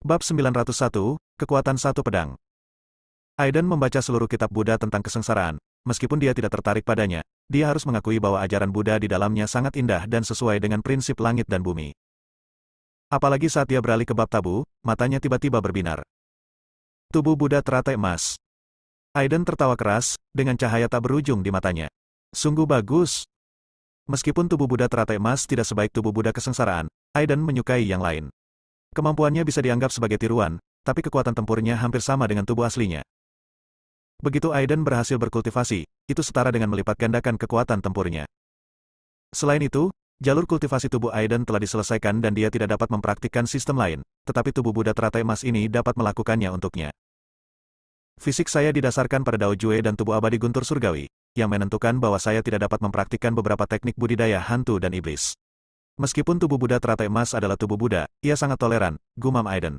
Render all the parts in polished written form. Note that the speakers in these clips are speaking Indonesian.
Bab 901, Kekuatan Satu Pedang. Aiden membaca seluruh kitab Buddha tentang kesengsaraan. Meskipun dia tidak tertarik padanya, dia harus mengakui bahwa ajaran Buddha di dalamnya sangat indah dan sesuai dengan prinsip langit dan bumi. Apalagi saat dia beralih ke bab tabu, matanya tiba-tiba berbinar. Tubuh Buddha teratai emas. Aiden tertawa keras, dengan cahaya tak berujung di matanya. Sungguh bagus. Meskipun tubuh Buddha teratai emas tidak sebaik tubuh Buddha kesengsaraan, Aiden menyukai yang lain. Kemampuannya bisa dianggap sebagai tiruan, tapi kekuatan tempurnya hampir sama dengan tubuh aslinya. Begitu Aiden berhasil berkultivasi, itu setara dengan melipat gandakan kekuatan tempurnya. Selain itu, jalur kultivasi tubuh Aiden telah diselesaikan dan dia tidak dapat mempraktikkan sistem lain, tetapi tubuh Buddha teratai emas ini dapat melakukannya untuknya. Fisik saya didasarkan pada Dao Jue dan tubuh abadi guntur surgawi, yang menentukan bahwa saya tidak dapat mempraktikkan beberapa teknik budidaya hantu dan iblis. Meskipun tubuh Buddha teratai emas adalah tubuh Buddha, ia sangat toleran, gumam Aiden.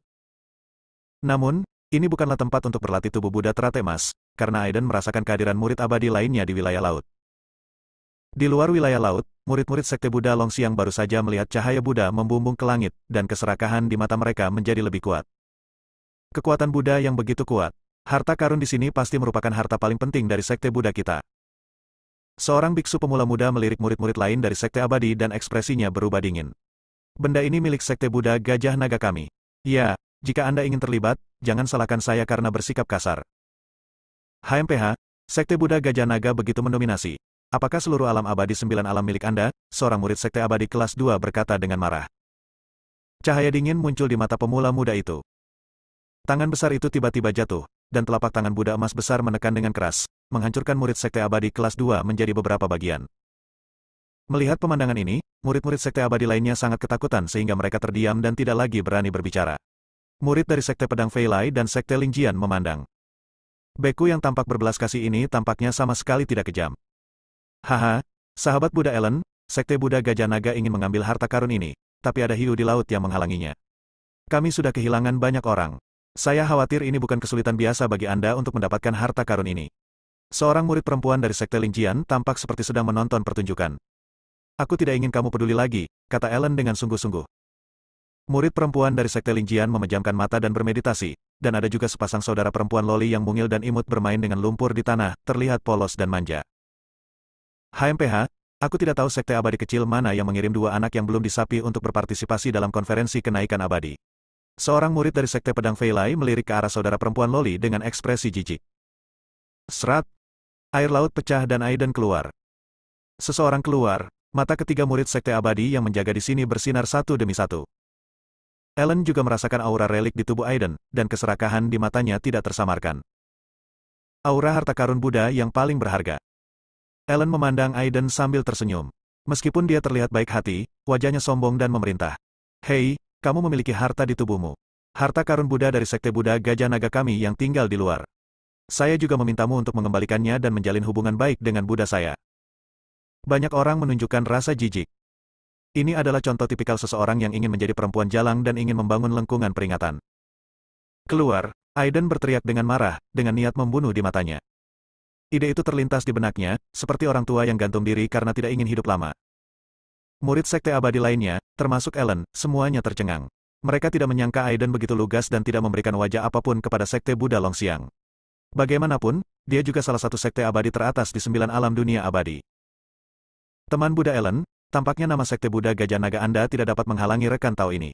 Namun, ini bukanlah tempat untuk berlatih tubuh Buddha teratai emas, karena Aiden merasakan kehadiran murid abadi lainnya di wilayah laut. Di luar wilayah laut, murid-murid sekte Buddha Longxiang baru saja melihat cahaya Buddha membumbung ke langit, dan keserakahan di mata mereka menjadi lebih kuat. Kekuatan Buddha yang begitu kuat. Harta karun di sini pasti merupakan harta paling penting dari sekte Buddha kita. Seorang biksu pemula muda melirik murid-murid lain dari sekte abadi dan ekspresinya berubah dingin. Benda ini milik sekte Buddha Gajah Naga kami. Ya, jika Anda ingin terlibat, jangan salahkan saya karena bersikap kasar. HMPH, sekte Buddha Gajah Naga begitu mendominasi. Apakah seluruh alam abadi 9 alam milik Anda? Seorang murid sekte abadi kelas 2 berkata dengan marah. Cahaya dingin muncul di mata pemula muda itu. Tangan besar itu tiba-tiba jatuh, dan telapak tangan Buddha emas besar menekan dengan keras, menghancurkan murid sekte abadi kelas 2 menjadi beberapa bagian. Melihat pemandangan ini, murid-murid sekte abadi lainnya sangat ketakutan sehingga mereka terdiam dan tidak lagi berani berbicara. Murid dari sekte pedang Fei Lai dan sekte Lingjian memandang. Beku yang tampak berbelas kasih ini tampaknya sama sekali tidak kejam. Haha, sahabat Buddha Ellen, sekte Buddha Gajah Naga ingin mengambil harta karun ini, tapi ada hiu di laut yang menghalanginya. Kami sudah kehilangan banyak orang. Saya khawatir ini bukan kesulitan biasa bagi Anda untuk mendapatkan harta karun ini. Seorang murid perempuan dari sekte Lingjian tampak seperti sedang menonton pertunjukan. Aku tidak ingin kamu peduli lagi, kata Ellen dengan sungguh-sungguh. Murid perempuan dari sekte Lingjian memejamkan mata dan bermeditasi, dan ada juga sepasang saudara perempuan loli yang mungil dan imut bermain dengan lumpur di tanah, terlihat polos dan manja. HMPH, aku tidak tahu sekte abadi kecil mana yang mengirim 2 anak yang belum disapi untuk berpartisipasi dalam konferensi kenaikan abadi. Seorang murid dari sekte pedang Fei Lai melirik ke arah saudara perempuan loli dengan ekspresi jijik. Serat. Air laut pecah dan Aiden keluar. Seseorang keluar, mata ketiga murid sekte abadi yang menjaga di sini bersinar satu demi satu. Ellen juga merasakan aura relik di tubuh Aiden, dan keserakahan di matanya tidak tersamarkan. Aura harta karun Buddha yang paling berharga. Ellen memandang Aiden sambil tersenyum. Meskipun dia terlihat baik hati, wajahnya sombong dan memerintah. Hei, kamu memiliki harta di tubuhmu. Harta karun Buddha dari sekte Buddha Gajah Naga kami yang tinggal di luar. Saya juga memintamu untuk mengembalikannya dan menjalin hubungan baik dengan Buddha saya. Banyak orang menunjukkan rasa jijik. Ini adalah contoh tipikal seseorang yang ingin menjadi perempuan jalang dan ingin membangun lengkungan peringatan. Keluar, Aiden berteriak dengan marah, dengan niat membunuh di matanya. Ide itu terlintas di benaknya, seperti orang tua yang gantung diri karena tidak ingin hidup lama. Murid sekte abadi lainnya, termasuk Ellen, semuanya tercengang. Mereka tidak menyangka Aiden begitu lugas dan tidak memberikan wajah apapun kepada sekte Buddha Longxiang. Bagaimanapun, dia juga salah satu sekte abadi teratas di 9 alam dunia abadi. Teman Buddha Ellen, tampaknya nama sekte Buddha Gajah Naga Anda tidak dapat menghalangi rekan Tao ini.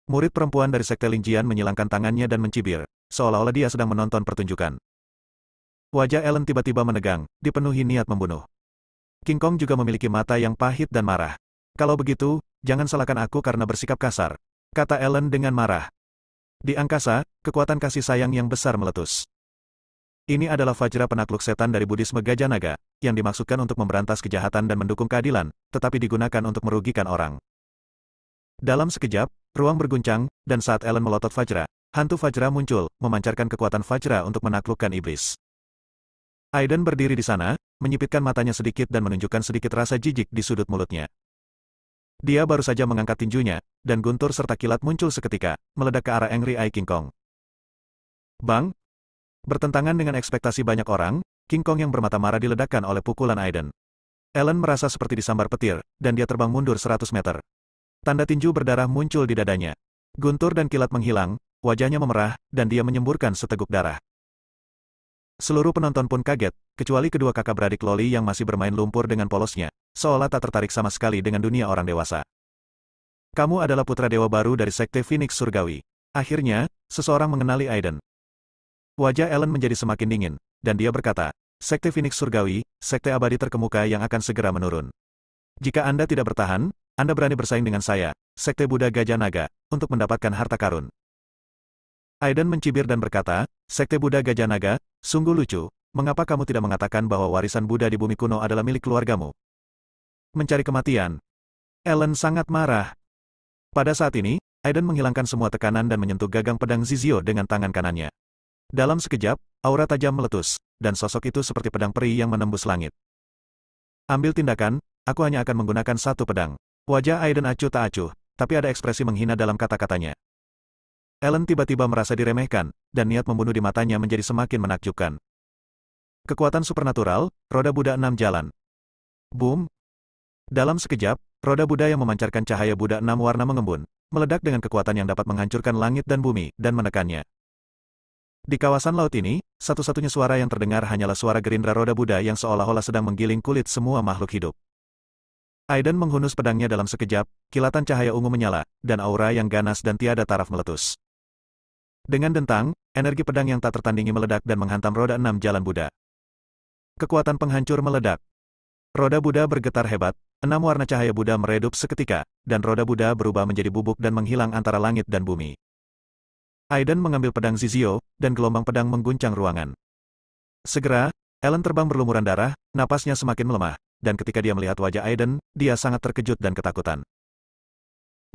Murid perempuan dari sekte Lingjian menyilangkan tangannya dan mencibir, seolah-olah dia sedang menonton pertunjukan. Wajah Ellen tiba-tiba menegang, dipenuhi niat membunuh. King Kong juga memiliki mata yang pahit dan marah. Kalau begitu, jangan salahkan aku karena bersikap kasar, kata Ellen dengan marah. Di angkasa, kekuatan kasih sayang yang besar meletus. Ini adalah Vajra penakluk setan dari Buddhisme Gajah Naga, yang dimaksudkan untuk memberantas kejahatan dan mendukung keadilan, tetapi digunakan untuk merugikan orang. Dalam sekejap, ruang berguncang, dan saat Ellen melotot Vajra, hantu Vajra muncul, memancarkan kekuatan Vajra untuk menaklukkan iblis. Aiden berdiri di sana, menyipitkan matanya sedikit dan menunjukkan sedikit rasa jijik di sudut mulutnya. Dia baru saja mengangkat tinjunya, dan guntur serta kilat muncul seketika, meledak ke arah Angry Eye King Kong. Bang! Bertentangan dengan ekspektasi banyak orang, King Kong yang bermata marah diledakkan oleh pukulan Aiden. Ellen merasa seperti disambar petir, dan dia terbang mundur 100 meter. Tanda tinju berdarah muncul di dadanya. Guntur dan kilat menghilang, wajahnya memerah, dan dia menyemburkan seteguk darah. Seluruh penonton pun kaget, kecuali kedua kakak beradik Loli yang masih bermain lumpur dengan polosnya, seolah tak tertarik sama sekali dengan dunia orang dewasa. Kamu adalah putra dewa baru dari Sekte Phoenix Surgawi. Akhirnya, seseorang mengenali Aiden. Wajah Ellen menjadi semakin dingin, dan dia berkata, Sekte Phoenix Surgawi, sekte abadi terkemuka yang akan segera menurun. Jika Anda tidak bertahan, Anda berani bersaing dengan saya, Sekte Buddha Gajah Naga, untuk mendapatkan harta karun. Aiden mencibir dan berkata, Sekte Buddha Gajah Naga, sungguh lucu, mengapa kamu tidak mengatakan bahwa warisan Buddha di bumi kuno adalah milik keluargamu? Mencari kematian. Ellen sangat marah. Pada saat ini, Aiden menghilangkan semua tekanan dan menyentuh gagang pedang Zizio dengan tangan kanannya. Dalam sekejap, aura tajam meletus, dan sosok itu seperti pedang peri yang menembus langit. Ambil tindakan, aku hanya akan menggunakan satu pedang. Wajah Aiden acuh tak acuh, tapi ada ekspresi menghina dalam kata-katanya. Ellen tiba-tiba merasa diremehkan, dan niat membunuh di matanya menjadi semakin menakjubkan. Kekuatan supernatural, roda Buddha 6 jalan. Boom! Dalam sekejap, roda Buddha yang memancarkan cahaya Buddha 6 warna mengembun, meledak dengan kekuatan yang dapat menghancurkan langit dan bumi, dan menekannya. Di kawasan laut ini, satu-satunya suara yang terdengar hanyalah suara gerindra roda Buddha yang seolah-olah sedang menggiling kulit semua makhluk hidup. Aiden menghunus pedangnya dalam sekejap, kilatan cahaya ungu menyala, dan aura yang ganas dan tiada taraf meletus. Dengan dentang, energi pedang yang tak tertandingi meledak dan menghantam roda 6 jalan Buddha. Kekuatan penghancur meledak. Roda Buddha bergetar hebat, 6 warna cahaya Buddha meredup seketika, dan roda Buddha berubah menjadi bubuk dan menghilang antara langit dan bumi. Aiden mengambil pedang Zizio, dan gelombang pedang mengguncang ruangan. Segera, Ellen terbang berlumuran darah, napasnya semakin melemah, dan ketika dia melihat wajah Aiden, dia sangat terkejut dan ketakutan.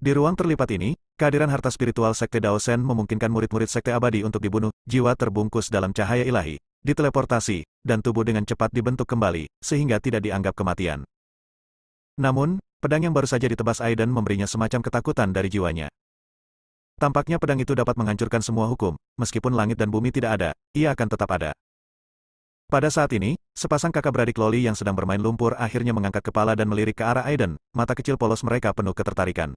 Di ruang terlipat ini, kehadiran harta spiritual Sekte Daosen memungkinkan murid-murid Sekte Abadi untuk dibunuh, jiwa terbungkus dalam cahaya ilahi, diteleportasi, dan tubuh dengan cepat dibentuk kembali, sehingga tidak dianggap kematian. Namun, pedang yang baru saja ditebas Aiden memberinya semacam ketakutan dari jiwanya. Tampaknya pedang itu dapat menghancurkan semua hukum, meskipun langit dan bumi tidak ada, ia akan tetap ada. Pada saat ini, sepasang kakak beradik Loli yang sedang bermain lumpur akhirnya mengangkat kepala dan melirik ke arah Aiden, mata kecil polos mereka penuh ketertarikan.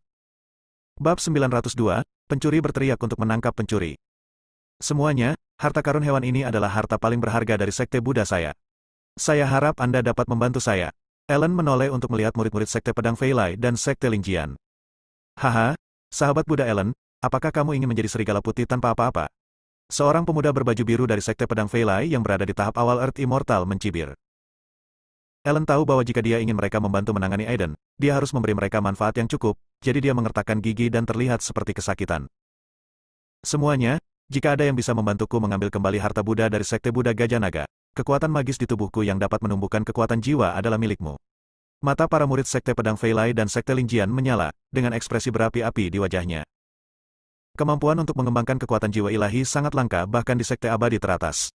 Bab 902, pencuri berteriak untuk menangkap pencuri. Semuanya, harta karun hewan ini adalah harta paling berharga dari Sekte Buddha saya. Saya harap Anda dapat membantu saya. Ellen menoleh untuk melihat murid-murid Sekte Pedang Feilai dan Sekte Lingjian. Haha, sahabat Buddha Ellen, apakah kamu ingin menjadi serigala putih tanpa apa-apa? Seorang pemuda berbaju biru dari Sekte Pedang Feilai yang berada di tahap awal Earth Immortal mencibir. Ellen tahu bahwa jika dia ingin mereka membantu menangani Aiden, dia harus memberi mereka manfaat yang cukup, jadi dia mengertakkan gigi dan terlihat seperti kesakitan. Semuanya, jika ada yang bisa membantuku mengambil kembali harta Buddha dari Sekte Buddha Gajah Naga, kekuatan magis di tubuhku yang dapat menumbuhkan kekuatan jiwa adalah milikmu. Mata para murid Sekte Pedang Feilai dan Sekte Lingjian menyala, dengan ekspresi berapi-api di wajahnya. Kemampuan untuk mengembangkan kekuatan jiwa ilahi sangat langka bahkan di Sekte Abadi teratas.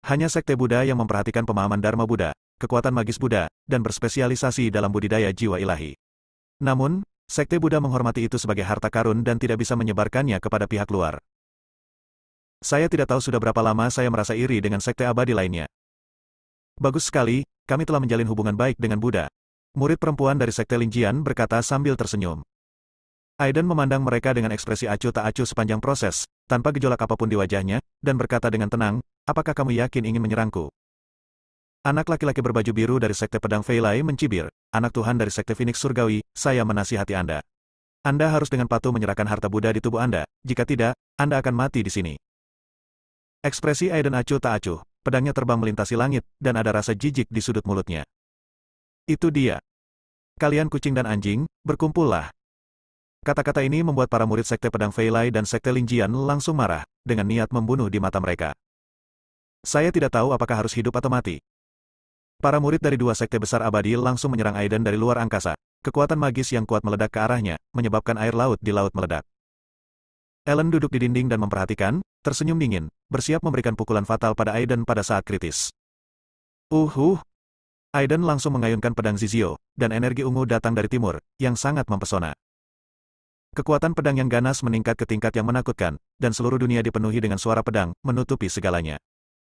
Hanya Sekte Buddha yang memperhatikan pemahaman Dharma Buddha, kekuatan magis Buddha, dan berspesialisasi dalam budidaya jiwa ilahi. Namun, Sekte Buddha menghormati itu sebagai harta karun dan tidak bisa menyebarkannya kepada pihak luar. Saya tidak tahu sudah berapa lama saya merasa iri dengan Sekte Abadi lainnya. Bagus sekali, kami telah menjalin hubungan baik dengan Buddha. Murid perempuan dari Sekte Lingjian berkata sambil tersenyum. Aiden memandang mereka dengan ekspresi acuh tak acuh sepanjang proses, tanpa gejolak apapun di wajahnya, dan berkata dengan tenang, apakah kamu yakin ingin menyerangku? Anak laki-laki berbaju biru dari Sekte Pedang Feilai mencibir, anak Tuhan dari Sekte Phoenix Surgawi, saya menasihati Anda. Anda harus dengan patuh menyerahkan harta Buddha di tubuh Anda, jika tidak, Anda akan mati di sini. Ekspresi Aiden acuh tak acuh, pedangnya terbang melintasi langit, dan ada rasa jijik di sudut mulutnya. Itu dia. Kalian kucing dan anjing, berkumpullah. Kata-kata ini membuat para murid Sekte Pedang Feilai dan Sekte Lingjian langsung marah, dengan niat membunuh di mata mereka. Saya tidak tahu apakah harus hidup atau mati. Para murid dari dua sekte besar abadi langsung menyerang Aiden dari luar angkasa. Kekuatan magis yang kuat meledak ke arahnya, menyebabkan air laut di laut meledak. Ellen duduk di dinding dan memperhatikan, tersenyum dingin, bersiap memberikan pukulan fatal pada Aiden pada saat kritis. Aiden langsung mengayunkan pedang Zizio, dan energi ungu datang dari timur, yang sangat mempesona. Kekuatan pedang yang ganas meningkat ke tingkat yang menakutkan, dan seluruh dunia dipenuhi dengan suara pedang, menutupi segalanya.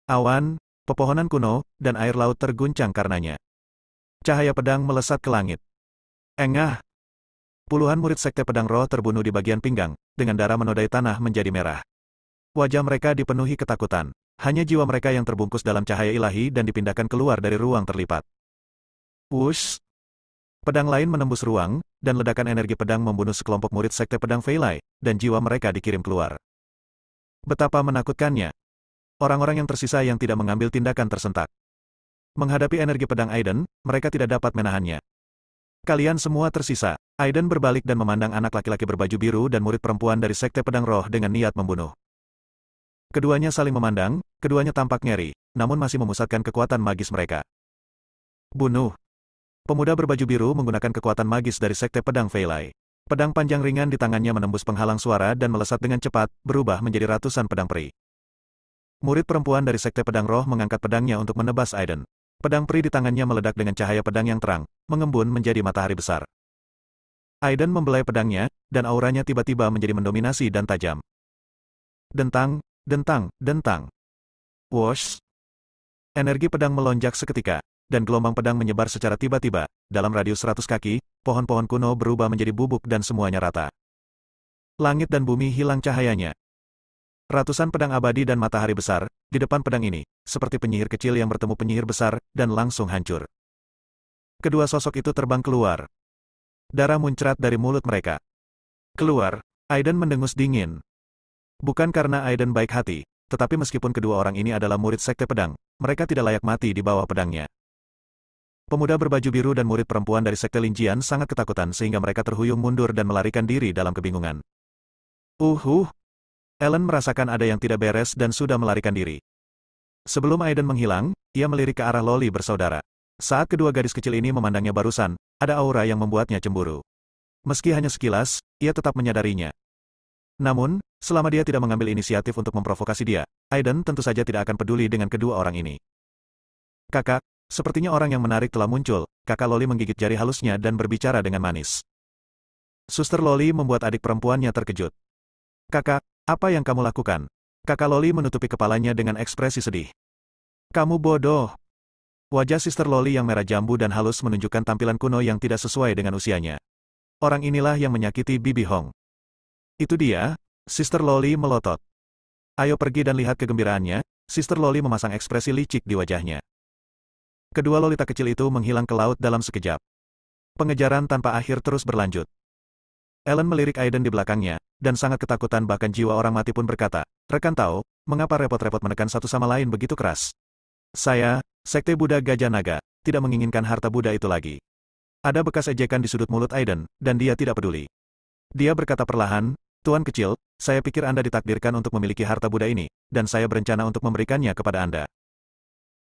Awan, pepohonan kuno, dan air laut terguncang karenanya. Cahaya pedang melesat ke langit. Engah! Puluhan murid Sekte Pedang Roh terbunuh di bagian pinggang, dengan darah menodai tanah menjadi merah. Wajah mereka dipenuhi ketakutan. Hanya jiwa mereka yang terbungkus dalam cahaya ilahi dan dipindahkan keluar dari ruang terlipat. Wush! Pedang lain menembus ruang, dan ledakan energi pedang membunuh sekelompok murid Sekte Pedang Fei Lai, dan jiwa mereka dikirim keluar. Betapa menakutkannya. Orang-orang yang tersisa yang tidak mengambil tindakan tersentak. Menghadapi energi pedang Aiden, mereka tidak dapat menahannya. Kalian semua tersisa. Aiden berbalik dan memandang anak laki-laki berbaju biru dan murid perempuan dari Sekte Pedang Roh dengan niat membunuh. Keduanya saling memandang, keduanya tampak ngeri, namun masih memusatkan kekuatan magis mereka. Bunuh. Pemuda berbaju biru menggunakan kekuatan magis dari Sekte Pedang Fei Lai. Pedang panjang ringan di tangannya menembus penghalang suara dan melesat dengan cepat, berubah menjadi ratusan pedang peri. Murid perempuan dari Sekte Pedang Roh mengangkat pedangnya untuk menebas Aiden. Pedang peri di tangannya meledak dengan cahaya pedang yang terang, mengembun menjadi matahari besar. Aiden membelai pedangnya, dan auranya tiba-tiba menjadi mendominasi dan tajam. Dentang, dentang, dentang. Wosh! Energi pedang melonjak seketika, dan gelombang pedang menyebar secara tiba-tiba. Dalam radius 100 kaki, pohon-pohon kuno berubah menjadi bubuk dan semuanya rata. Langit dan bumi hilang cahayanya. Ratusan pedang abadi dan matahari besar, di depan pedang ini, seperti penyihir kecil yang bertemu penyihir besar, dan langsung hancur. Kedua sosok itu terbang keluar. Darah muncrat dari mulut mereka. Keluar, Aiden mendengus dingin. Bukan karena Aiden baik hati, tetapi meskipun kedua orang ini adalah murid Sekte Pedang, mereka tidak layak mati di bawah pedangnya. Pemuda berbaju biru dan murid perempuan dari Sekte Linjian sangat ketakutan sehingga mereka terhuyung mundur dan melarikan diri dalam kebingungan. Ellen merasakan ada yang tidak beres dan sudah melarikan diri. Sebelum Aiden menghilang, ia melirik ke arah Loli bersaudara. Saat kedua gadis kecil ini memandangnya barusan, ada aura yang membuatnya cemburu. Meski hanya sekilas, ia tetap menyadarinya. Namun, selama dia tidak mengambil inisiatif untuk memprovokasi dia, Aiden tentu saja tidak akan peduli dengan kedua orang ini. Kakak, sepertinya orang yang menarik telah muncul. Kakak Loli menggigit jari halusnya dan berbicara dengan manis. Suster Loli membuat adik perempuannya terkejut. Kakak, apa yang kamu lakukan? Kakak Loli menutupi kepalanya dengan ekspresi sedih. Kamu bodoh. Wajah Sister Loli yang merah jambu dan halus menunjukkan tampilan kuno yang tidak sesuai dengan usianya. Orang inilah yang menyakiti Bibi Hong. Itu dia, Sister Loli melotot. Ayo pergi dan lihat kegembiraannya. Sister Loli memasang ekspresi licik di wajahnya. Kedua lolita kecil itu menghilang ke laut dalam sekejap. Pengejaran tanpa akhir terus berlanjut. Ellen melirik Aiden di belakangnya, dan sangat ketakutan bahkan jiwa orang mati pun berkata, rekan tahu, mengapa repot-repot menekan satu sama lain begitu keras? Saya, Sekte Buddha Gajah Naga, tidak menginginkan harta Buddha itu lagi. Ada bekas ejekan di sudut mulut Aiden, dan dia tidak peduli. Dia berkata perlahan, Tuan kecil, saya pikir Anda ditakdirkan untuk memiliki harta Buddha ini, dan saya berencana untuk memberikannya kepada Anda.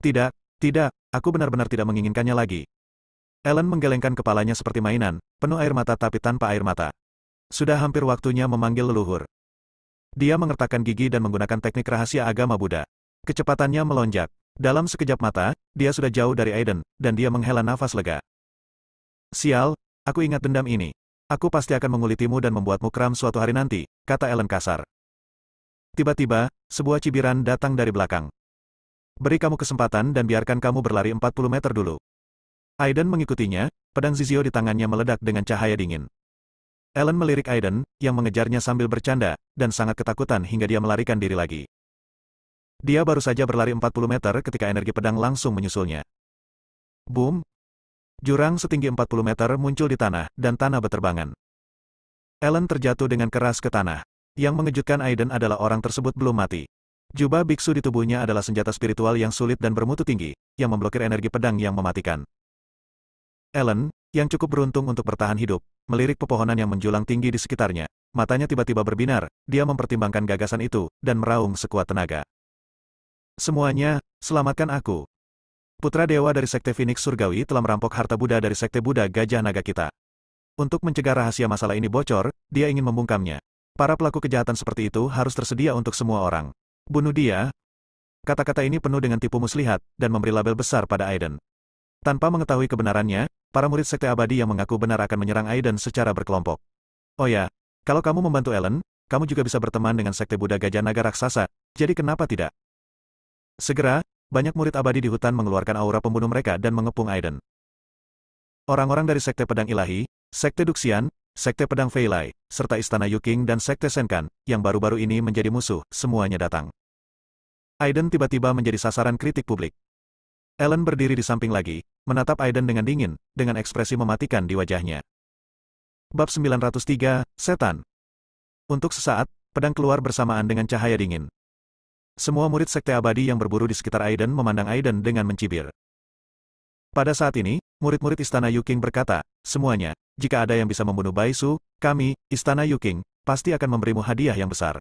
Tidak, aku benar-benar tidak menginginkannya lagi. Ellen menggelengkan kepalanya seperti mainan, penuh air mata tapi tanpa air mata. Sudah hampir waktunya memanggil leluhur. Dia mengertakkan gigi dan menggunakan teknik rahasia agama Buddha. Kecepatannya melonjak. Dalam sekejap mata, dia sudah jauh dari Aiden, dan dia menghela nafas lega. Sial, aku ingat dendam ini. Aku pasti akan mengulitimu dan membuatmu kram suatu hari nanti, kata Ellen kasar. Tiba-tiba, sebuah cibiran datang dari belakang. Beri kamu kesempatan dan biarkan kamu berlari 40 meter dulu. Aiden mengikutinya, pedang Zizio di tangannya meledak dengan cahaya dingin. Ellen melirik Aiden, yang mengejarnya sambil bercanda, dan sangat ketakutan hingga dia melarikan diri lagi. Dia baru saja berlari 40 meter ketika energi pedang langsung menyusulnya. Boom! Jurang setinggi 40 meter muncul di tanah, dan tanah beterbangan. Ellen terjatuh dengan keras ke tanah. Yang mengejutkan Aiden adalah orang tersebut belum mati. Jubah biksu di tubuhnya adalah senjata spiritual yang sulit dan bermutu tinggi, yang memblokir energi pedang yang mematikan. Ellen, yang cukup beruntung untuk bertahan hidup, melirik pepohonan yang menjulang tinggi di sekitarnya. Matanya tiba-tiba berbinar, dia mempertimbangkan gagasan itu, dan meraung sekuat tenaga. Semuanya, selamatkan aku. Putra Dewa dari Sekte Phoenix Surgawi telah merampok harta Buddha dari Sekte Buddha Gajah Naga kita. Untuk mencegah rahasia masalah ini bocor, dia ingin membungkamnya. Para pelaku kejahatan seperti itu harus tersedia untuk semua orang. Bunuh dia. Kata-kata ini penuh dengan tipu muslihat, dan memberi label besar pada Aiden. Tanpa mengetahui kebenarannya, para murid Sekte Abadi yang mengaku benar akan menyerang Aiden secara berkelompok. Oh ya, kalau kamu membantu Ellen, kamu juga bisa berteman dengan Sekte Buddha Gajah Naga Raksasa, jadi kenapa tidak? Segera, banyak murid abadi di hutan mengeluarkan aura pembunuh mereka dan mengepung Aiden. Orang-orang dari Sekte Pedang Ilahi, Sekte Duxian, Sekte Pedang Fei Lai, serta Istana Yuking dan Sekte Senkan, yang baru-baru ini menjadi musuh, semuanya datang. Aiden tiba-tiba menjadi sasaran kritik publik. Ellen berdiri di samping lagi, menatap Aiden dengan dingin, dengan ekspresi mematikan di wajahnya. Bab 903, Setan. Untuk sesaat, pedang keluar bersamaan dengan cahaya dingin. Semua murid Sekte Abadi yang berburu di sekitar Aiden memandang Aiden dengan mencibir. Pada saat ini, murid-murid Istana Yuking berkata, semuanya, jika ada yang bisa membunuh Bai Su, kami, Istana Yuking, pasti akan memberimu hadiah yang besar.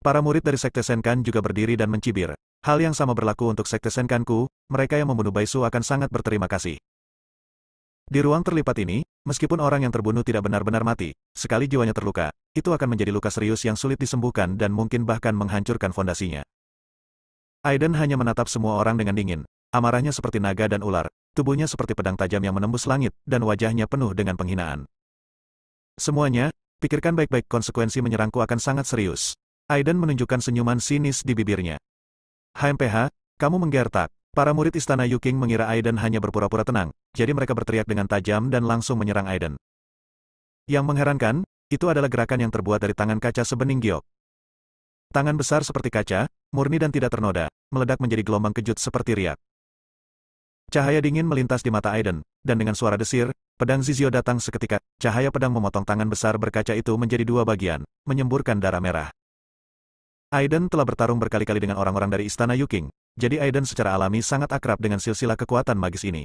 Para murid dari Sekte Senkan juga berdiri dan mencibir. Hal yang sama berlaku untuk Sekte Senkanku, mereka yang membunuh Bai Su akan sangat berterima kasih. Di ruang terlipat ini, meskipun orang yang terbunuh tidak benar-benar mati, sekali jiwanya terluka, itu akan menjadi luka serius yang sulit disembuhkan dan mungkin bahkan menghancurkan fondasinya. Aiden hanya menatap semua orang dengan dingin, amarahnya seperti naga dan ular, tubuhnya seperti pedang tajam yang menembus langit, dan wajahnya penuh dengan penghinaan. Semuanya, pikirkan baik-baik, konsekuensi menyerangku akan sangat serius. Aiden menunjukkan senyuman sinis di bibirnya. HMPH, kamu menggertak. Para murid Istana Yuking mengira Aiden hanya berpura-pura tenang, jadi mereka berteriak dengan tajam dan langsung menyerang Aiden. Yang mengherankan, itu adalah gerakan yang terbuat dari tangan kaca sebening giok. Tangan besar seperti kaca, murni dan tidak ternoda, meledak menjadi gelombang kejut seperti riak. Cahaya dingin melintas di mata Aiden, dan dengan suara desir, pedang Zizio datang seketika. Cahaya pedang memotong tangan besar berkaca itu menjadi dua bagian, menyemburkan darah merah. Aiden telah bertarung berkali-kali dengan orang-orang dari Istana Yuking, jadi Aiden secara alami sangat akrab dengan silsilah kekuatan magis ini.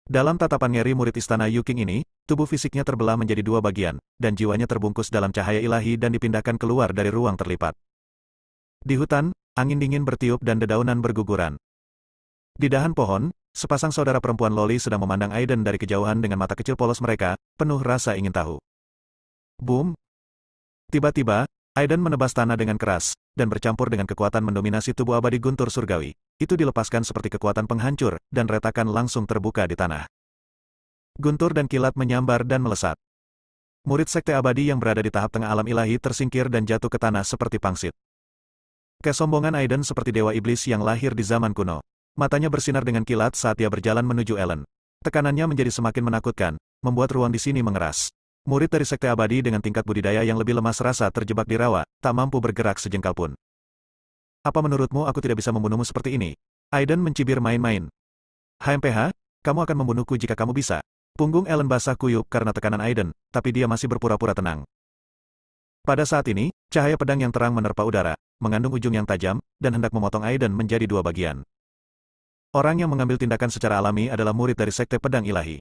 Dalam tatapan ngeri murid Istana Yuking ini, tubuh fisiknya terbelah menjadi dua bagian, dan jiwanya terbungkus dalam cahaya ilahi dan dipindahkan keluar dari ruang terlipat. Di hutan, angin dingin bertiup dan dedaunan berguguran. Di dahan pohon, sepasang saudara perempuan Loli sedang memandang Aiden dari kejauhan dengan mata kecil polos mereka, penuh rasa ingin tahu. Boom! Tiba-tiba, Aiden menebas tanah dengan keras, dan bercampur dengan kekuatan mendominasi tubuh abadi guntur surgawi. Itu dilepaskan seperti kekuatan penghancur, dan retakan langsung terbuka di tanah. Guntur dan kilat menyambar dan melesat. Murid Sekte Abadi yang berada di tahap tengah alam ilahi tersingkir dan jatuh ke tanah seperti pangsit. Kesombongan Aiden seperti dewa iblis yang lahir di zaman kuno. Matanya bersinar dengan kilat saat dia berjalan menuju Ellen. Tekanannya menjadi semakin menakutkan, membuat ruang di sini mengeras. Murid dari Sekte Abadi dengan tingkat budidaya yang lebih lemah serasa terjebak di rawa, tak mampu bergerak sejengkal pun. Apa menurutmu aku tidak bisa membunuhmu seperti ini? Aiden mencibir main-main. HMPH, kamu akan membunuhku jika kamu bisa. Punggung Ellen basah kuyup karena tekanan Aiden, tapi dia masih berpura-pura tenang. Pada saat ini, cahaya pedang yang terang menerpa udara, mengandung ujung yang tajam, dan hendak memotong Aiden menjadi dua bagian. Orang yang mengambil tindakan secara alami adalah murid dari Sekte Pedang Ilahi.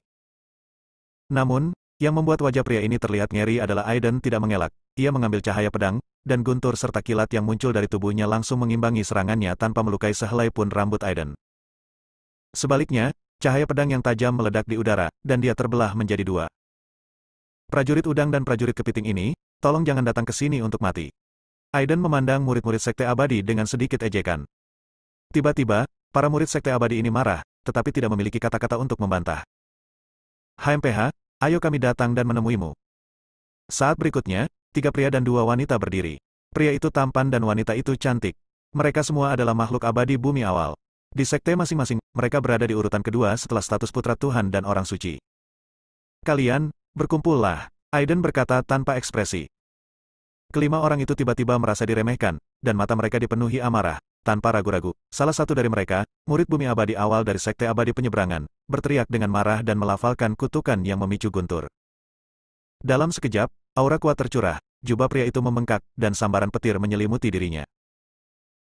Namun, yang membuat wajah pria ini terlihat ngeri adalah Aiden tidak mengelak. Ia mengambil cahaya pedang, dan guntur serta kilat yang muncul dari tubuhnya langsung mengimbangi serangannya tanpa melukai sehelai pun rambut Aiden. Sebaliknya, cahaya pedang yang tajam meledak di udara, dan dia terbelah menjadi dua. Prajurit udang dan prajurit kepiting ini, tolong jangan datang ke sini untuk mati. Aiden memandang murid-murid Sekte Abadi dengan sedikit ejekan. Tiba-tiba, para murid Sekte Abadi ini marah, tetapi tidak memiliki kata-kata untuk membantah. HMPH, ayo kami datang dan menemuimu. Saat berikutnya, 3 pria dan 2 wanita berdiri. Pria itu tampan dan wanita itu cantik. Mereka semua adalah makhluk abadi bumi awal. Di sekte masing-masing, mereka berada di urutan kedua setelah status putra Tuhan dan orang suci. Kalian, berkumpullah, Aiden berkata tanpa ekspresi. Kelima orang itu tiba-tiba merasa diremehkan, dan mata mereka dipenuhi amarah. Tanpa ragu-ragu, salah satu dari mereka, murid bumi abadi awal dari Sekte Abadi Penyeberangan, berteriak dengan marah dan melafalkan kutukan yang memicu guntur. Dalam sekejap, aura kuat tercurah, jubah pria itu membengkak, dan sambaran petir menyelimuti dirinya.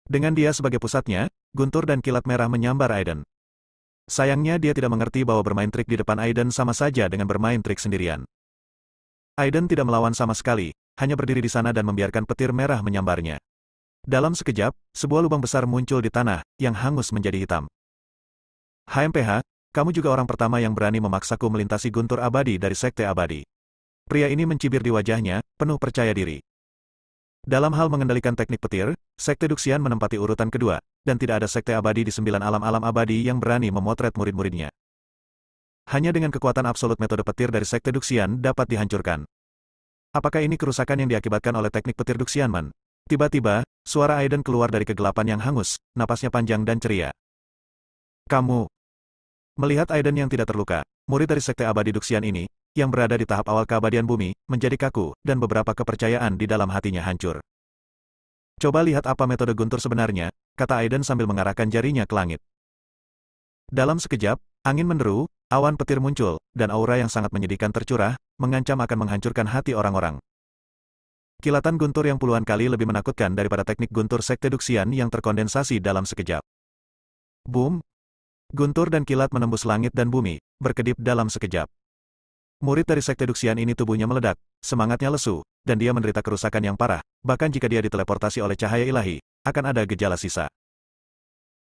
Dengan dia sebagai pusatnya, guntur dan kilat merah menyambar Aiden. Sayangnya dia tidak mengerti bahwa bermain trik di depan Aiden sama saja dengan bermain trik sendirian. Aiden tidak melawan sama sekali, hanya berdiri di sana dan membiarkan petir merah menyambarnya. Dalam sekejap, sebuah lubang besar muncul di tanah, yang hangus menjadi hitam. HMPH, kamu juga orang pertama yang berani memaksaku melintasi guntur abadi dari Sekte Abadi. Pria ini mencibir di wajahnya, penuh percaya diri. Dalam hal mengendalikan teknik petir, Sekte Duxian menempati urutan kedua, dan tidak ada Sekte Abadi di 9 alam-alam abadi yang berani memotret murid-muridnya. Hanya dengan kekuatan absolut metode petir dari Sekte Duxian dapat dihancurkan. Apakah ini kerusakan yang diakibatkan oleh teknik petir Duxianman? Tiba-tiba, suara Aiden keluar dari kegelapan yang hangus, napasnya panjang dan ceria. Kamu. Melihat Aiden yang tidak terluka, murid dari Sekte Abadi Duxian ini, yang berada di tahap awal keabadian bumi, menjadi kaku, dan beberapa kepercayaan di dalam hatinya hancur. Coba lihat apa metode guntur sebenarnya, kata Aiden sambil mengarahkan jarinya ke langit. Dalam sekejap, angin menderu, awan petir muncul, dan aura yang sangat menyedihkan tercurah, mengancam akan menghancurkan hati orang-orang. Kilatan guntur yang puluhan kali lebih menakutkan daripada teknik guntur Sekte Duxian yang terkondensasi dalam sekejap. Boom! Guntur dan kilat menembus langit dan bumi, berkedip dalam sekejap. Murid dari Sekte Duxian ini tubuhnya meledak, semangatnya lesu, dan dia menderita kerusakan yang parah, bahkan jika dia diteleportasi oleh cahaya ilahi, akan ada gejala sisa.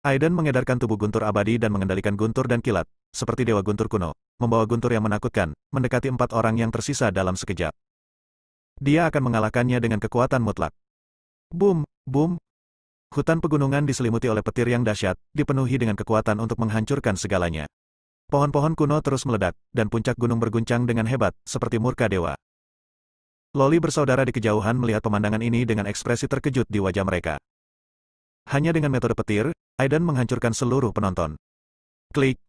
Aiden mengedarkan tubuh guntur abadi dan mengendalikan guntur dan kilat, seperti dewa guntur kuno, membawa guntur yang menakutkan, mendekati 4 orang yang tersisa dalam sekejap. Dia akan mengalahkannya dengan kekuatan mutlak. Boom, boom. Hutan pegunungan diselimuti oleh petir yang dahsyat, dipenuhi dengan kekuatan untuk menghancurkan segalanya. Pohon-pohon kuno terus meledak, dan puncak gunung berguncang dengan hebat, seperti murka dewa. Loli bersaudara di kejauhan melihat pemandangan ini dengan ekspresi terkejut di wajah mereka. Hanya dengan metode petir, Aiden menghancurkan seluruh penonton. Klik.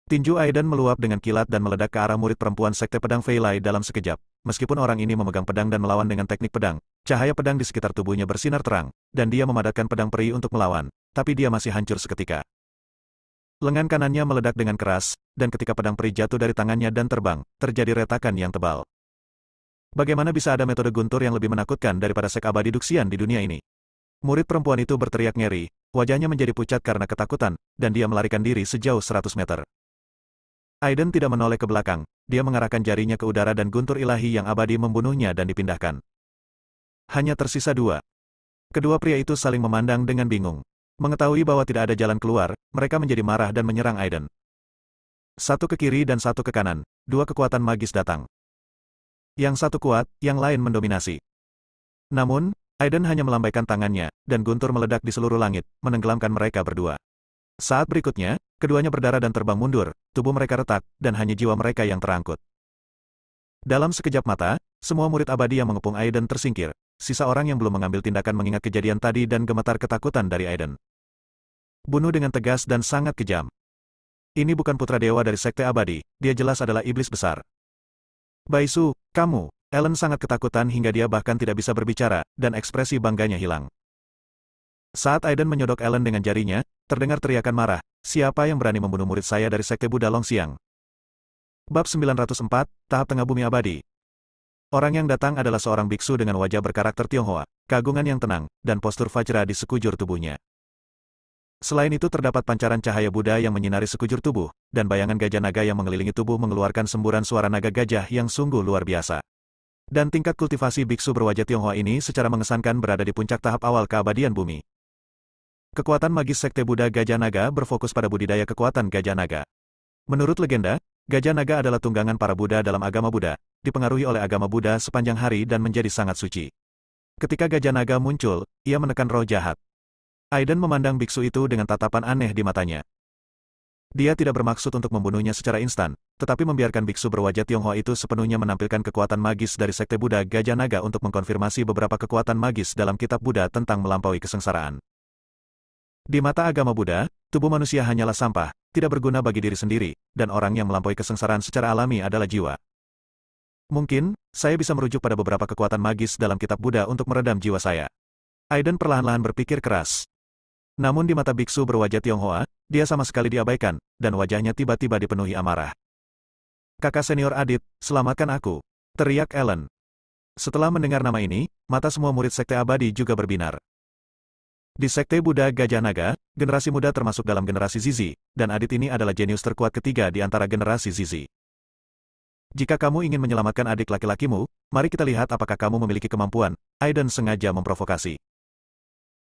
Tinju Aiden meluap dengan kilat dan meledak ke arah murid perempuan Sekte Pedang Fei Lai dalam sekejap. Meskipun orang ini memegang pedang dan melawan dengan teknik pedang, cahaya pedang di sekitar tubuhnya bersinar terang, dan dia memadatkan pedang peri untuk melawan, tapi dia masih hancur seketika. Lengan kanannya meledak dengan keras, dan ketika pedang peri jatuh dari tangannya dan terbang, terjadi retakan yang tebal. Bagaimana bisa ada metode guntur yang lebih menakutkan daripada Sekte Abadi Duxian di dunia ini? Murid perempuan itu berteriak ngeri, wajahnya menjadi pucat karena ketakutan, dan dia melarikan diri sejauh 100 meter. Aiden tidak menoleh ke belakang, dia mengarahkan jarinya ke udara dan guntur ilahi yang abadi membunuhnya dan dipindahkan. Hanya tersisa 2. Kedua pria itu saling memandang dengan bingung. Mengetahui bahwa tidak ada jalan keluar, mereka menjadi marah dan menyerang Aiden. Satu ke kiri dan satu ke kanan, 2 kekuatan magis datang. Yang satu kuat, yang lain mendominasi. Namun, Aiden hanya melambaikan tangannya, dan guntur meledak di seluruh langit, menenggelamkan mereka berdua. Saat berikutnya, keduanya berdarah dan terbang mundur, tubuh mereka retak, dan hanya jiwa mereka yang terangkut. Dalam sekejap mata, semua murid abadi yang mengepung Aiden tersingkir, sisa orang yang belum mengambil tindakan mengingat kejadian tadi dan gemetar ketakutan dari Aiden. Bunuh dengan tegas dan sangat kejam. Ini bukan putra dewa dari Sekte Abadi, dia jelas adalah iblis besar. Baisu, kamu, Ellen sangat ketakutan hingga dia bahkan tidak bisa berbicara, dan ekspresi bangganya hilang. Saat Aiden menyodok Ellen dengan jarinya, terdengar teriakan marah, siapa yang berani membunuh murid saya dari Sekte Buddha Longxiang? Bab 904, Tahap Tengah Bumi Abadi. Orang yang datang adalah seorang biksu dengan wajah berkarakter Tionghoa, keagungan yang tenang, dan postur Vajra di sekujur tubuhnya. Selain itu terdapat pancaran cahaya Buddha yang menyinari sekujur tubuh, dan bayangan gajah naga yang mengelilingi tubuh mengeluarkan semburan suara naga gajah yang sungguh luar biasa. Dan tingkat kultivasi biksu berwajah Tionghoa ini secara mengesankan berada di puncak tahap awal keabadian bumi. Kekuatan magis Sekte Buddha Gajah Naga berfokus pada budidaya kekuatan Gajah Naga. Menurut legenda, Gajah Naga adalah tunggangan para Buddha dalam agama Buddha, dipengaruhi oleh agama Buddha sepanjang hari dan menjadi sangat suci. Ketika Gajah Naga muncul, ia menekan roh jahat. Aiden memandang biksu itu dengan tatapan aneh di matanya. Dia tidak bermaksud untuk membunuhnya secara instan, tetapi membiarkan biksu berwajah Tionghoa itu sepenuhnya menampilkan kekuatan magis dari Sekte Buddha Gajah Naga untuk mengkonfirmasi beberapa kekuatan magis dalam kitab Buddha tentang melampaui kesengsaraan. Di mata agama Buddha, tubuh manusia hanyalah sampah, tidak berguna bagi diri sendiri, dan orang yang melampaui kesengsaraan secara alami adalah jiwa. Mungkin, saya bisa merujuk pada beberapa kekuatan magis dalam kitab Buddha untuk meredam jiwa saya. Aiden perlahan-lahan berpikir keras. Namun di mata biksu berwajah Tionghoa, dia sama sekali diabaikan, dan wajahnya tiba-tiba dipenuhi amarah. Kakak senior Adit, selamatkan aku, teriak Ellen. Setelah mendengar nama ini, mata semua murid Sekte Abadi juga berbinar. Di Sekte Buddha Gajah Naga, generasi muda termasuk dalam generasi Zizi, dan Adit ini adalah jenius terkuat ketiga di antara generasi Zizi. Jika kamu ingin menyelamatkan adik laki-lakimu, mari kita lihat apakah kamu memiliki kemampuan. Aiden sengaja memprovokasi.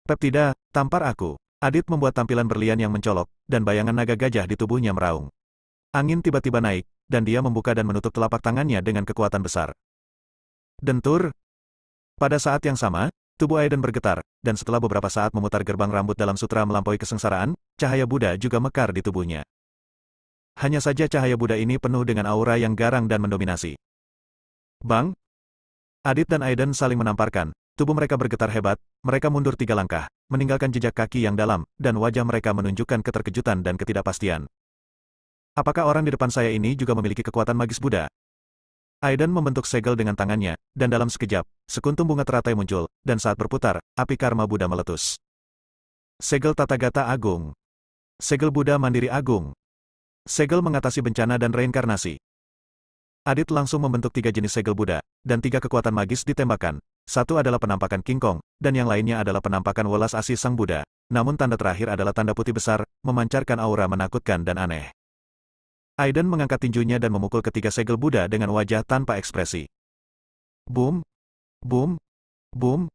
Peptida, tampar aku. Adit membuat tampilan berlian yang mencolok, dan bayangan naga gajah di tubuhnya meraung. Angin tiba-tiba naik, dan dia membuka dan menutup telapak tangannya dengan kekuatan besar. Dentur. Pada saat yang sama, tubuh Aiden bergetar, dan setelah beberapa saat memutar gerbang rambut dalam sutra melampaui kesengsaraan, cahaya Buddha juga mekar di tubuhnya. Hanya saja cahaya Buddha ini penuh dengan aura yang garang dan mendominasi. Bang! Adit dan Aiden saling menamparkan, tubuh mereka bergetar hebat, mereka mundur 3 langkah, meninggalkan jejak kaki yang dalam, dan wajah mereka menunjukkan keterkejutan dan ketidakpastian. Apakah orang di depan saya ini juga memiliki kekuatan magis Buddha? Aiden membentuk segel dengan tangannya, dan dalam sekejap, sekuntum bunga teratai muncul, dan saat berputar, api karma Buddha meletus. Segel Tathagata Agung. Segel Buddha Mandiri Agung. Segel mengatasi bencana dan reinkarnasi. Adit langsung membentuk 3 jenis segel Buddha, dan 3 kekuatan magis ditembakkan. Satu adalah penampakan King Kong, dan yang lainnya adalah penampakan welas asih Sang Buddha. Namun tanda terakhir adalah tanda putih besar, memancarkan aura menakutkan dan aneh. Aiden mengangkat tinjunya dan memukul ketiga segel Buddha dengan wajah tanpa ekspresi. Boom, boom, boom.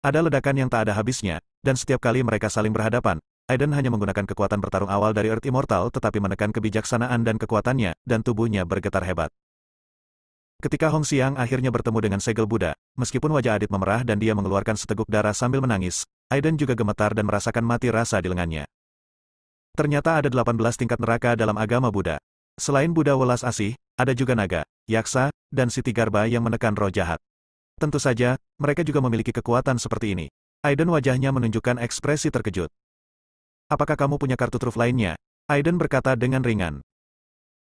Ada ledakan yang tak ada habisnya, dan setiap kali mereka saling berhadapan, Aiden hanya menggunakan kekuatan bertarung awal dari Earth Immortal tetapi menekan kebijaksanaan dan kekuatannya, dan tubuhnya bergetar hebat. Ketika Hong Xiang akhirnya bertemu dengan segel Buddha, meskipun wajah Adit memerah dan dia mengeluarkan seteguk darah sambil menangis, Aiden juga gemetar dan merasakan mati rasa di lengannya. Ternyata ada 18 tingkat neraka dalam agama Buddha. Selain Buddha welas asih, ada juga naga, yaksa, dan Siti Garba yang menekan roh jahat. Tentu saja, mereka juga memiliki kekuatan seperti ini. Aiden wajahnya menunjukkan ekspresi terkejut. Apakah kamu punya kartu truf lainnya? Aiden berkata dengan ringan.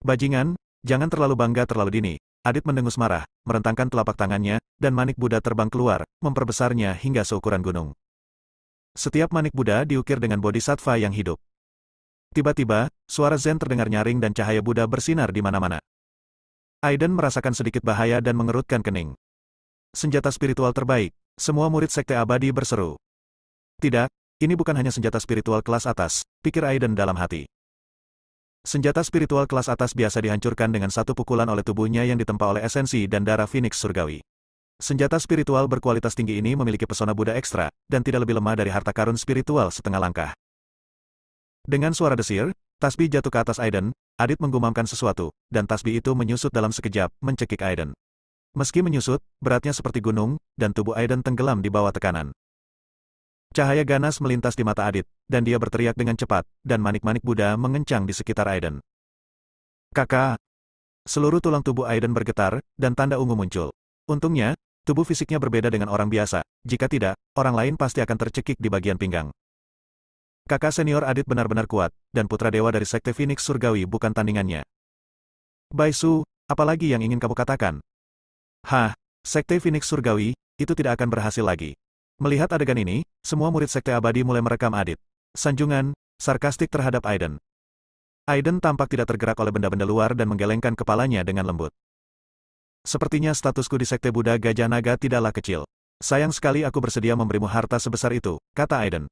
Bajingan, jangan terlalu bangga terlalu dini. Adit mendengus marah, merentangkan telapak tangannya, dan manik Buddha terbang keluar, memperbesarnya hingga seukuran gunung. Setiap manik Buddha diukir dengan bodhisattva yang hidup. Tiba-tiba, suara Zen terdengar nyaring dan cahaya Buddha bersinar di mana-mana. Aiden merasakan sedikit bahaya dan mengerutkan kening. Senjata spiritual terbaik, semua murid sekte abadi berseru. Tidak, ini bukan hanya senjata spiritual kelas atas, pikir Aiden dalam hati. Senjata spiritual kelas atas biasa dihancurkan dengan satu pukulan oleh tubuhnya yang ditempa oleh esensi dan darah Phoenix Surgawi. Senjata spiritual berkualitas tinggi ini memiliki pesona Buddha ekstra, dan tidak lebih lemah dari harta karun spiritual setengah langkah. Dengan suara desir, tasbih jatuh ke atas Aiden. Adit menggumamkan sesuatu, dan tasbih itu menyusut dalam sekejap, mencekik Aiden. Meski menyusut, beratnya seperti gunung, dan tubuh Aiden tenggelam di bawah tekanan. Cahaya ganas melintas di mata Adit, dan dia berteriak dengan cepat, dan manik-manik Buddha mengencang di sekitar Aiden. Kakak! Seluruh tulang tubuh Aiden bergetar, dan tanda ungu muncul. Untungnya, tubuh fisiknya berbeda dengan orang biasa, jika tidak, orang lain pasti akan tercekik di bagian pinggang. Kakak senior Adit benar-benar kuat, dan putra dewa dari Sekte Phoenix Surgawi bukan tandingannya. Baisu, apalagi yang ingin kamu katakan? Hah, Sekte Phoenix Surgawi, itu tidak akan berhasil lagi. Melihat adegan ini, semua murid Sekte Abadi mulai merekam Adit. Sanjungan, sarkastik terhadap Aiden. Aiden tampak tidak tergerak oleh benda-benda luar dan menggelengkan kepalanya dengan lembut. Sepertinya statusku di Sekte Buddha Gajah Naga tidaklah kecil. Sayang sekali aku bersedia memberimu harta sebesar itu, kata Aiden.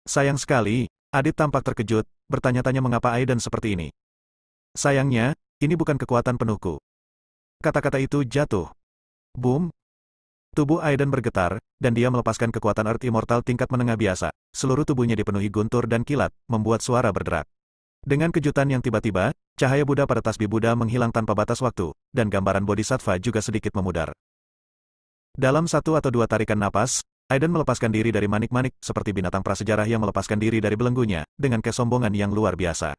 Sayang sekali, Adit tampak terkejut, bertanya-tanya mengapa Aiden seperti ini. Sayangnya, ini bukan kekuatan penuhku. Kata-kata itu jatuh. Boom. Tubuh Aiden bergetar, dan dia melepaskan kekuatan Earth Immortal tingkat menengah biasa. Seluruh tubuhnya dipenuhi guntur dan kilat, membuat suara berderak. Dengan kejutan yang tiba-tiba, cahaya Buddha pada tasbih Buddha menghilang tanpa batas waktu, dan gambaran bodhisattva juga sedikit memudar. Dalam 1 atau 2 tarikan napas, Aiden melepaskan diri dari manik-manik, seperti binatang prasejarah yang melepaskan diri dari belenggunya, dengan kesombongan yang luar biasa.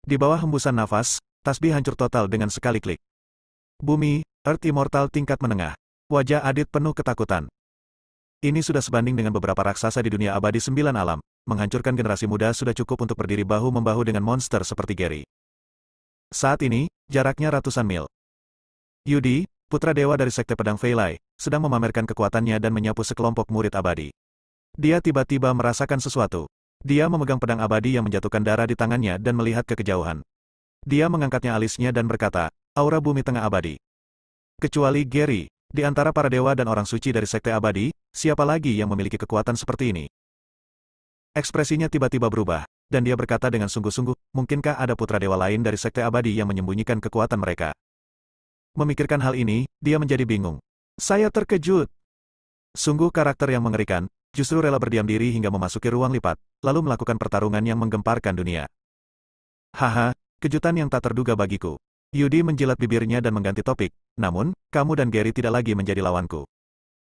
Di bawah hembusan nafas, tasbih hancur total dengan sekali klik. Bumi, Earth Immortal tingkat menengah. Wajah Adit penuh ketakutan. Ini sudah sebanding dengan beberapa raksasa di dunia abadi 9 alam. Menghancurkan generasi muda sudah cukup untuk berdiri bahu-membahu dengan monster seperti Gary. Saat ini, jaraknya ratusan mil. Yudi, putra dewa dari Sekte Pedang Fei Lai, sedang memamerkan kekuatannya dan menyapu sekelompok murid abadi. Dia tiba-tiba merasakan sesuatu. Dia memegang pedang abadi yang menjatuhkan darah di tangannya dan melihat ke kejauhan. Dia mengangkatnya alisnya dan berkata, aura bumi tengah abadi. Kecuali Gary, di antara para dewa dan orang suci dari Sekte Abadi, siapa lagi yang memiliki kekuatan seperti ini? Ekspresinya tiba-tiba berubah, dan dia berkata dengan sungguh-sungguh, mungkinkah ada putra dewa lain dari Sekte Abadi yang menyembunyikan kekuatan mereka? Memikirkan hal ini, dia menjadi bingung. Saya terkejut. Sungguh karakter yang mengerikan, justru rela berdiam diri hingga memasuki ruang lipat, lalu melakukan pertarungan yang menggemparkan dunia. Haha, kejutan yang tak terduga bagiku. Yudi menjilat bibirnya dan mengganti topik, namun, kamu dan Gary tidak lagi menjadi lawanku.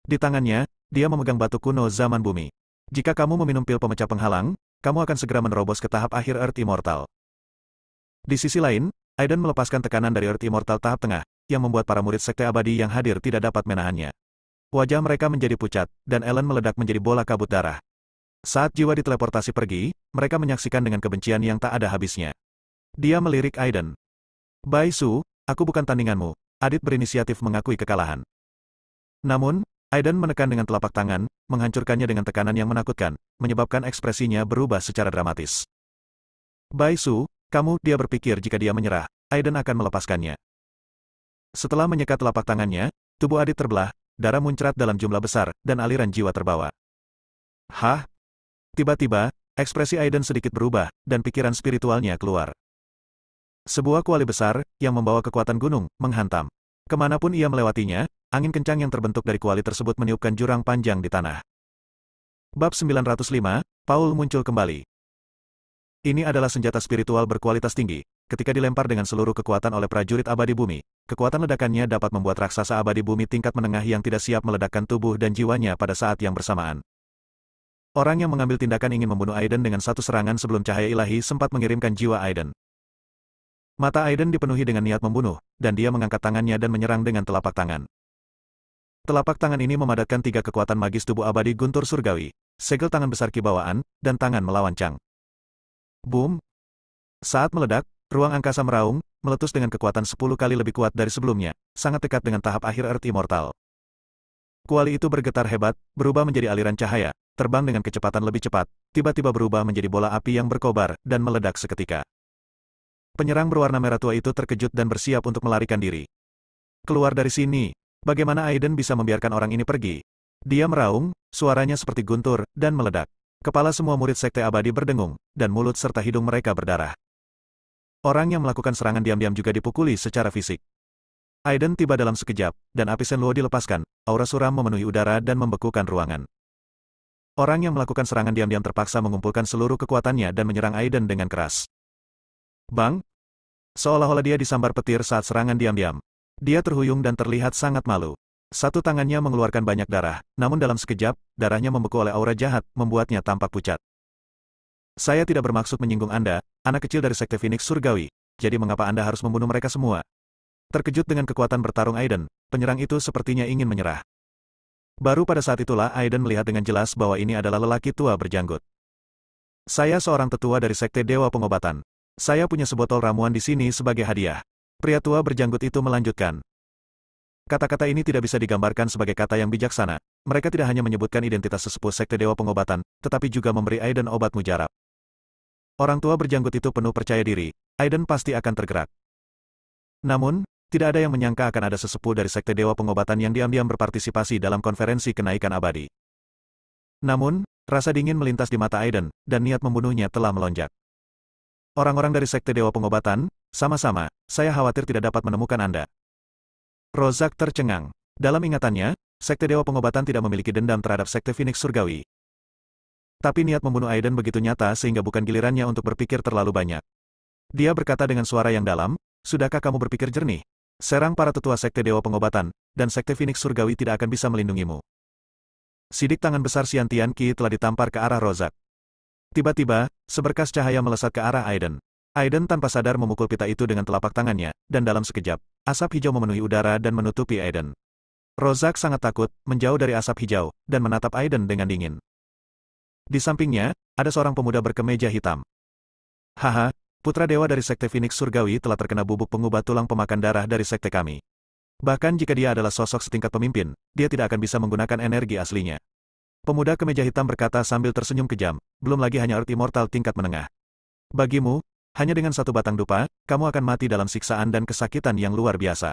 Di tangannya, dia memegang batu kuno zaman bumi. Jika kamu meminum pil pemecah penghalang, kamu akan segera menerobos ke tahap akhir Earth Immortal. Di sisi lain, Aiden melepaskan tekanan dari Earth Immortal tahap tengah, yang membuat para murid Sekte Abadi yang hadir tidak dapat menahannya. Wajah mereka menjadi pucat, dan Ellen meledak menjadi bola kabut darah. Saat jiwa diteleportasi pergi, mereka menyaksikan dengan kebencian yang tak ada habisnya. Dia melirik Aiden. Bai Su, aku bukan tandinganmu. Adit berinisiatif mengakui kekalahan. Namun, Aiden menekan dengan telapak tangan, menghancurkannya dengan tekanan yang menakutkan, menyebabkan ekspresinya berubah secara dramatis. Bai Su, dia berpikir jika dia menyerah, Aiden akan melepaskannya. Setelah menyekat telapak tangannya, tubuh Adit terbelah, darah muncrat dalam jumlah besar, dan aliran jiwa terbawa. Hah? Tiba-tiba, ekspresi Aiden sedikit berubah, dan pikiran spiritualnya keluar. Sebuah kuali besar, yang membawa kekuatan gunung, menghantam. Kemanapun ia melewatinya, angin kencang yang terbentuk dari kuali tersebut meniupkan jurang panjang di tanah. Bab 905, Paul muncul kembali. Ini adalah senjata spiritual berkualitas tinggi. Ketika dilempar dengan seluruh kekuatan oleh prajurit abadi bumi, kekuatan ledakannya dapat membuat raksasa abadi bumi tingkat menengah yang tidak siap meledakkan tubuh dan jiwanya pada saat yang bersamaan. Orang yang mengambil tindakan ingin membunuh Aiden dengan satu serangan sebelum cahaya ilahi sempat mengirimkan jiwa Aiden. Mata Aiden dipenuhi dengan niat membunuh, dan dia mengangkat tangannya dan menyerang dengan telapak tangan. Telapak tangan ini memadatkan 3 kekuatan magis tubuh abadi guntur surgawi, segel tangan besar kibawaan, dan tangan melawan Chang. Boom! Saat meledak, ruang angkasa meraung, meletus dengan kekuatan 10 kali lebih kuat dari sebelumnya, sangat dekat dengan tahap akhir Earth Immortal. Kuali itu bergetar hebat, berubah menjadi aliran cahaya, terbang dengan kecepatan lebih cepat, tiba-tiba berubah menjadi bola api yang berkobar, dan meledak seketika. Penyerang berwarna merah tua itu terkejut dan bersiap untuk melarikan diri. Keluar dari sini, bagaimana Aiden bisa membiarkan orang ini pergi? Dia meraung, suaranya seperti guntur, dan meledak. Kepala semua murid sekte abadi berdengung, dan mulut serta hidung mereka berdarah. Orang yang melakukan serangan diam-diam juga dipukuli secara fisik. Aiden tiba dalam sekejap, dan api Shenluo dilepaskan, aura suram memenuhi udara dan membekukan ruangan. Orang yang melakukan serangan diam-diam terpaksa mengumpulkan seluruh kekuatannya dan menyerang Aiden dengan keras. Bang! Seolah-olah dia disambar petir saat serangan diam-diam. Dia terhuyung dan terlihat sangat malu. Satu tangannya mengeluarkan banyak darah, namun dalam sekejap, darahnya membeku oleh aura jahat, membuatnya tampak pucat. Saya tidak bermaksud menyinggung Anda, anak kecil dari Sekte Phoenix Surgawi, jadi mengapa Anda harus membunuh mereka semua? Terkejut dengan kekuatan bertarung Aiden, penyerang itu sepertinya ingin menyerah. Baru pada saat itulah Aiden melihat dengan jelas bahwa ini adalah lelaki tua berjanggut. Saya seorang tetua dari Sekte Dewa Pengobatan. Saya punya sebotol ramuan di sini sebagai hadiah. Pria tua berjanggut itu melanjutkan. Kata-kata ini tidak bisa digambarkan sebagai kata yang bijaksana. Mereka tidak hanya menyebutkan identitas sesepuh Sekte Dewa Pengobatan, tetapi juga memberi Aiden obat mujarab. Orang tua berjanggut itu penuh percaya diri. Aiden pasti akan tergerak. Namun, tidak ada yang menyangka akan ada sesepuh dari Sekte Dewa Pengobatan yang diam-diam berpartisipasi dalam konferensi kenaikan abadi. Namun, rasa dingin melintas di mata Aiden, dan niat membunuhnya telah melonjak. Orang-orang dari Sekte Dewa Pengobatan, sama-sama, saya khawatir tidak dapat menemukan Anda. Rozak tercengang. Dalam ingatannya, Sekte Dewa Pengobatan tidak memiliki dendam terhadap Sekte Phoenix Surgawi. Tapi niat membunuh Aiden begitu nyata sehingga bukan gilirannya untuk berpikir terlalu banyak. Dia berkata dengan suara yang dalam, sudahkah kamu berpikir jernih? Serang para tetua Sekte Dewa Pengobatan, dan Sekte Phoenix Surgawi tidak akan bisa melindungimu. Sidik tangan besar Xian Tian Qi telah ditampar ke arah Rozak. Tiba-tiba, seberkas cahaya melesat ke arah Aiden. Aiden tanpa sadar memukul pita itu dengan telapak tangannya, dan dalam sekejap, asap hijau memenuhi udara dan menutupi Aiden. Rozak sangat takut, menjauh dari asap hijau, dan menatap Aiden dengan dingin. Di sampingnya, ada seorang pemuda berkemeja hitam. Haha, putra dewa dari Sekte Phoenix Surgawi telah terkena bubuk pengubah tulang pemakan darah dari sekte kami. Bahkan jika dia adalah sosok setingkat pemimpin, dia tidak akan bisa menggunakan energi aslinya. Pemuda kemeja hitam berkata sambil tersenyum kejam, belum lagi hanya Earth Immortal tingkat menengah. Bagimu, hanya dengan satu batang dupa, kamu akan mati dalam siksaan dan kesakitan yang luar biasa.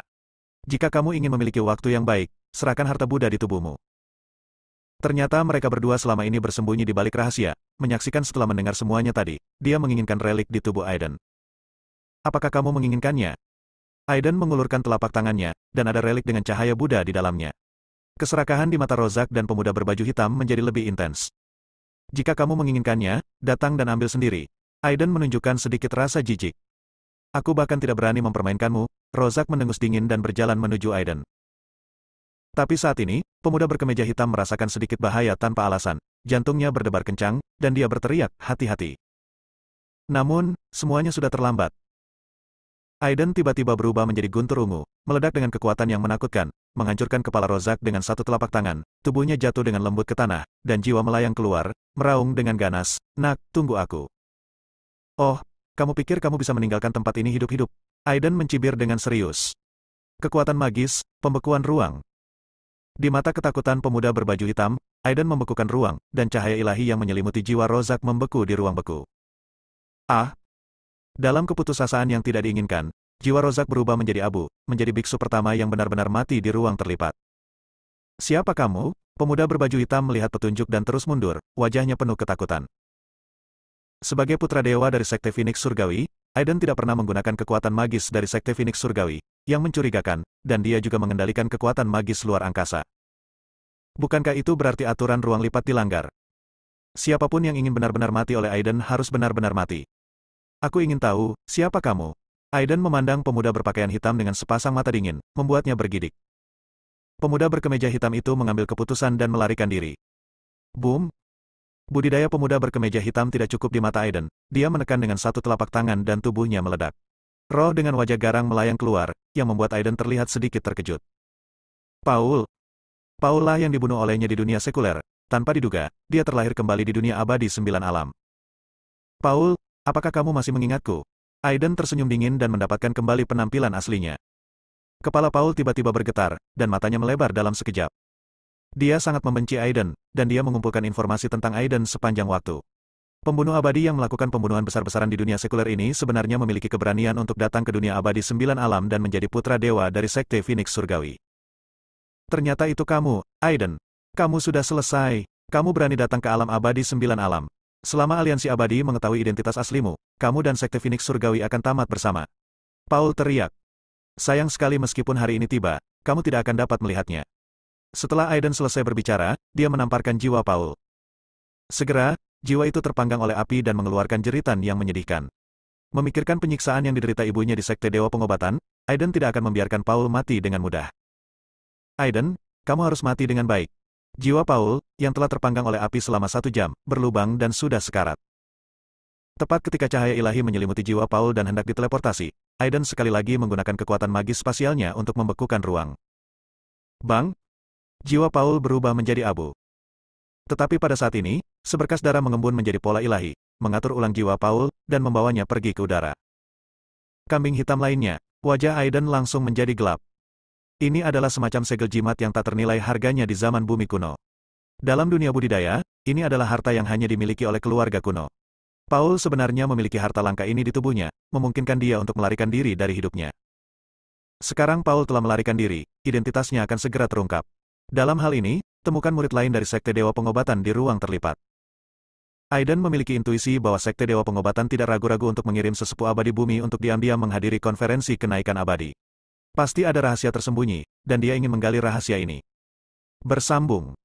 Jika kamu ingin memiliki waktu yang baik, serahkan harta Buddha di tubuhmu. Ternyata mereka berdua selama ini bersembunyi di balik rahasia, menyaksikan setelah mendengar semuanya tadi, dia menginginkan relik di tubuh Aiden. Apakah kamu menginginkannya? Aiden mengulurkan telapak tangannya, dan ada relik dengan cahaya Buddha di dalamnya. Keserakahan di mata Rozak dan pemuda berbaju hitam menjadi lebih intens. Jika kamu menginginkannya, datang dan ambil sendiri. Aiden menunjukkan sedikit rasa jijik. Aku bahkan tidak berani mempermainkanmu. Rozak mendengus dingin dan berjalan menuju Aiden. Tapi saat ini, pemuda berkemeja hitam merasakan sedikit bahaya tanpa alasan. Jantungnya berdebar kencang, dan dia berteriak, hati-hati. Namun, semuanya sudah terlambat. Aiden tiba-tiba berubah menjadi guntur ungu, meledak dengan kekuatan yang menakutkan, menghancurkan kepala Rozak dengan satu telapak tangan, tubuhnya jatuh dengan lembut ke tanah, dan jiwa melayang keluar, meraung dengan ganas, nak, tunggu aku. Oh, kamu pikir kamu bisa meninggalkan tempat ini hidup-hidup? Aiden mencibir dengan serius. Kekuatan magis, pembekuan ruang. Di mata ketakutan pemuda berbaju hitam, Aiden membekukan ruang, dan cahaya ilahi yang menyelimuti jiwa Rozak membeku di ruang beku. Ah! Dalam keputusasaan yang tidak diinginkan, jiwa Rozak berubah menjadi abu, menjadi biksu pertama yang benar-benar mati di ruang terlipat. Siapa kamu? Pemuda berbaju hitam melihat petunjuk dan terus mundur, wajahnya penuh ketakutan. Sebagai putra dewa dari Sekte Phoenix Surgawi, Aiden tidak pernah menggunakan kekuatan magis dari Sekte Phoenix Surgawi, yang mencurigakan, dan dia juga mengendalikan kekuatan magis luar angkasa. Bukankah itu berarti aturan ruang lipat dilanggar? Siapapun yang ingin benar-benar mati oleh Aiden harus benar-benar mati. Aku ingin tahu, siapa kamu? Aiden memandang pemuda berpakaian hitam dengan sepasang mata dingin, membuatnya bergidik. Pemuda berkemeja hitam itu mengambil keputusan dan melarikan diri. Boom! Budidaya pemuda berkemeja hitam tidak cukup di mata Aiden, dia menekan dengan satu telapak tangan dan tubuhnya meledak. Roh dengan wajah garang melayang keluar, yang membuat Aiden terlihat sedikit terkejut. Paul! Paul lah yang dibunuh olehnya di dunia sekuler, tanpa diduga, dia terlahir kembali di dunia abadi 9 alam. Paul, apakah kamu masih mengingatku? Aiden tersenyum dingin dan mendapatkan kembali penampilan aslinya. Kepala Paul tiba-tiba bergetar, dan matanya melebar dalam sekejap. Dia sangat membenci Aiden, dan dia mengumpulkan informasi tentang Aiden sepanjang waktu. Pembunuh abadi yang melakukan pembunuhan besar-besaran di dunia sekuler ini sebenarnya memiliki keberanian untuk datang ke dunia abadi 9 alam dan menjadi putra dewa dari Sekte Phoenix Surgawi. Ternyata itu kamu, Aiden. Kamu sudah selesai. Kamu berani datang ke alam abadi 9 alam. Selama aliansi abadi mengetahui identitas aslimu, kamu dan Sekte Phoenix Surgawi akan tamat bersama. Paul teriak. Sayang sekali meskipun hari ini tiba, kamu tidak akan dapat melihatnya. Setelah Aiden selesai berbicara, dia menamparkan jiwa Paul. Segera, jiwa itu terpanggang oleh api dan mengeluarkan jeritan yang menyedihkan. Memikirkan penyiksaan yang diderita ibunya di Sekte Dewa Pengobatan, Aiden tidak akan membiarkan Paul mati dengan mudah. Aiden, kamu harus mati dengan baik. Jiwa Paul, yang telah terpanggang oleh api selama 1 jam, berlubang dan sudah sekarat. Tepat ketika cahaya ilahi menyelimuti jiwa Paul dan hendak diteleportasi, Aiden sekali lagi menggunakan kekuatan magis spasialnya untuk membekukan ruang. Bang! Jiwa Paul berubah menjadi abu. Tetapi pada saat ini, seberkas darah mengembun menjadi pola ilahi, mengatur ulang jiwa Paul, dan membawanya pergi ke udara. Kambing hitam lainnya, wajah Aiden langsung menjadi gelap. Ini adalah semacam segel jimat yang tak ternilai harganya di zaman bumi kuno. Dalam dunia budidaya, ini adalah harta yang hanya dimiliki oleh keluarga kuno. Paul sebenarnya memiliki harta langka ini di tubuhnya, memungkinkan dia untuk melarikan diri dari hidupnya. Sekarang Paul telah melarikan diri, identitasnya akan segera terungkap. Dalam hal ini, temukan murid lain dari Sekte Dewa Pengobatan di ruang terlipat. Aiden memiliki intuisi bahwa Sekte Dewa Pengobatan tidak ragu-ragu untuk mengirim sesepuh abadi bumi untuk diam-diam menghadiri konferensi kenaikan abadi. Pasti ada rahasia tersembunyi, dan dia ingin menggali rahasia ini. Bersambung.